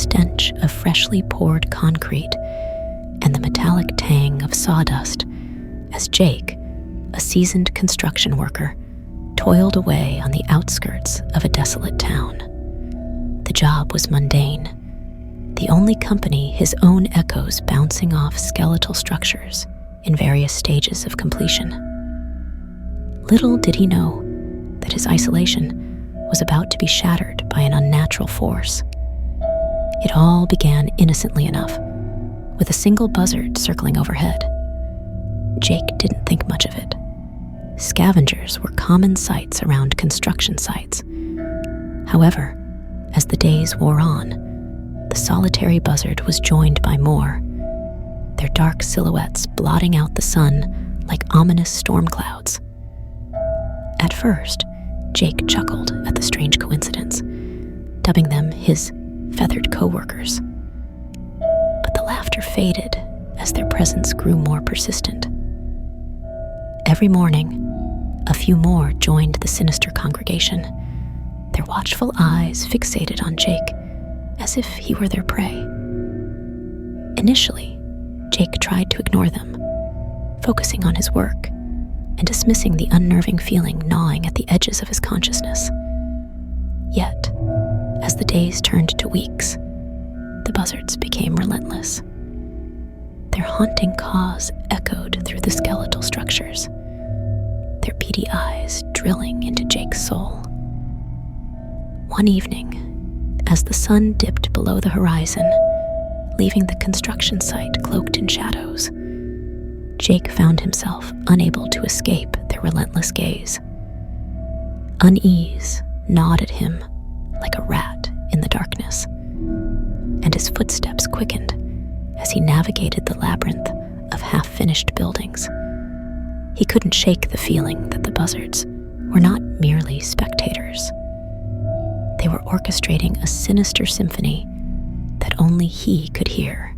stench of freshly poured concrete and the metallic tang of sawdust as Jake, a seasoned construction worker, toiled away on the outskirts of a desolate town. The job was mundane, the only company his own echoes bouncing off skeletal structures in various stages of completion. Little did he know that his isolation was about to be shattered by an unnatural force. It all began innocently enough, with a single buzzard circling overhead. Jake didn't think much of it. Scavengers were common sights around construction sites. However, as the days wore on, the solitary buzzard was joined by more, their dark silhouettes blotting out the sun like ominous storm clouds. At first, Jake chuckled at the strange coincidence, dubbing them his feathered co-workers. But the laughter faded as their presence grew more persistent. Every morning, a few more joined the sinister congregation, their watchful eyes fixated on Jake as if he were their prey. Initially, Jake tried to ignore them, focusing on his work and dismissing the unnerving feeling gnawing at the edges of his consciousness. Yet, as the days turned to weeks, the buzzards became relentless. Their haunting caws echoed through the skeletal structures, their beady eyes drilling into Jake's soul. One evening, as the sun dipped below the horizon, leaving the construction site cloaked in shadows, Jake found himself unable to escape their relentless gaze. Unease gnawed at him like a rat in the darkness, and his footsteps quickened as he navigated the labyrinth of half-finished buildings. He couldn't shake the feeling that the buzzards were not merely spectators. They were orchestrating a sinister symphony that only he could hear.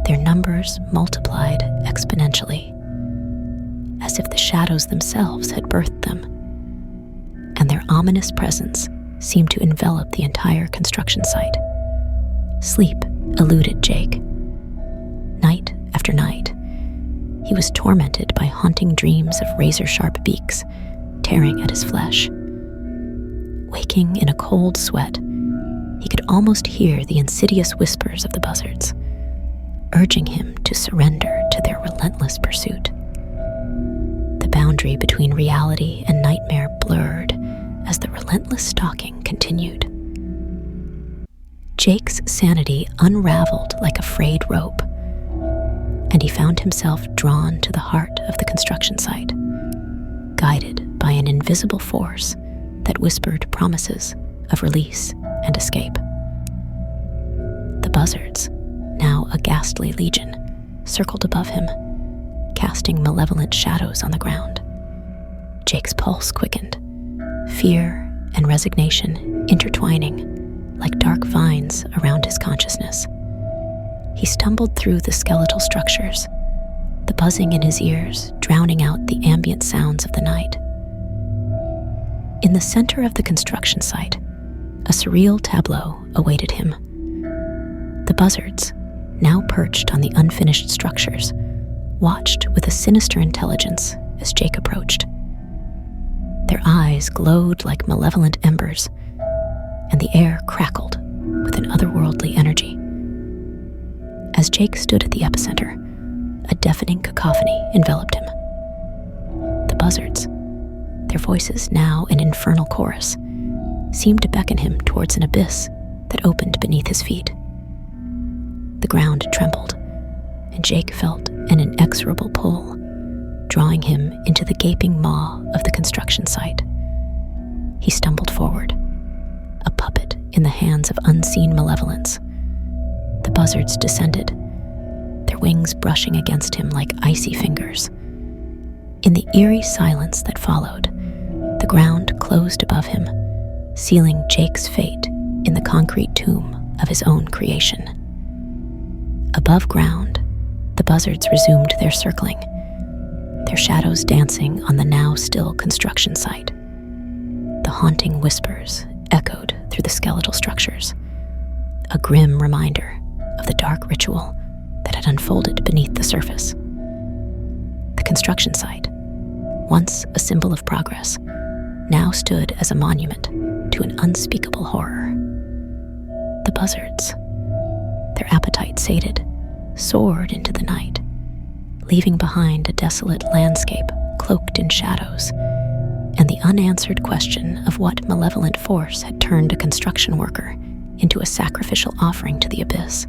Their numbers multiplied exponentially, as if the shadows themselves had birthed them, and their ominous presence seemed to envelop the entire construction site. Sleep eluded Jake. Night after night, he was tormented by haunting dreams of razor-sharp beaks tearing at his flesh. Waking in a cold sweat, he could almost hear the insidious whispers of the buzzards, urging him to surrender to their relentless pursuit. The boundary between reality and nightmare blurred as the relentless stalking continued. Jake's sanity unraveled like a frayed rope, and he found himself drawn to the heart of the construction site, guided by an invisible force that whispered promises of release and escape. The buzzards, now a ghastly legion, circled above him, casting malevolent shadows on the ground. Jake's pulse quickened, fear and resignation intertwining like dark vines around his consciousness. He stumbled through the skeletal structures, the buzzing in his ears drowning out the ambient sounds of the night. In the center of the construction site, a surreal tableau awaited him. The buzzards, now perched on the unfinished structures, watched with a sinister intelligence as Jake approached. Their eyes glowed like malevolent embers, and the air crackled with an otherworldly energy. As Jake stood at the epicenter, a deafening cacophony enveloped him. The buzzards, their voices now an infernal chorus, seemed to beckon him towards an abyss that opened beneath his feet. The ground trembled, and Jake felt an inexorable pull, drawing him into the gaping maw of the construction site. He stumbled forward, a puppet in the hands of unseen malevolence. The buzzards descended, their wings brushing against him like icy fingers. In the eerie silence that followed, the ground closed above him, sealing Jake's fate in the concrete tomb of his own creation. Above ground, the buzzards resumed their circling, their shadows dancing on the now still construction site. The haunting whispers echoed through the skeletal structures, a grim reminder of the dark ritual that had unfolded beneath the surface. The construction site, once a symbol of progress, now stood as a monument to an unspeakable horror. The buzzards, their appetite sated, soared into the night, leaving behind a desolate landscape cloaked in shadows, and the unanswered question of what malevolent force had turned a construction worker into a sacrificial offering to the abyss.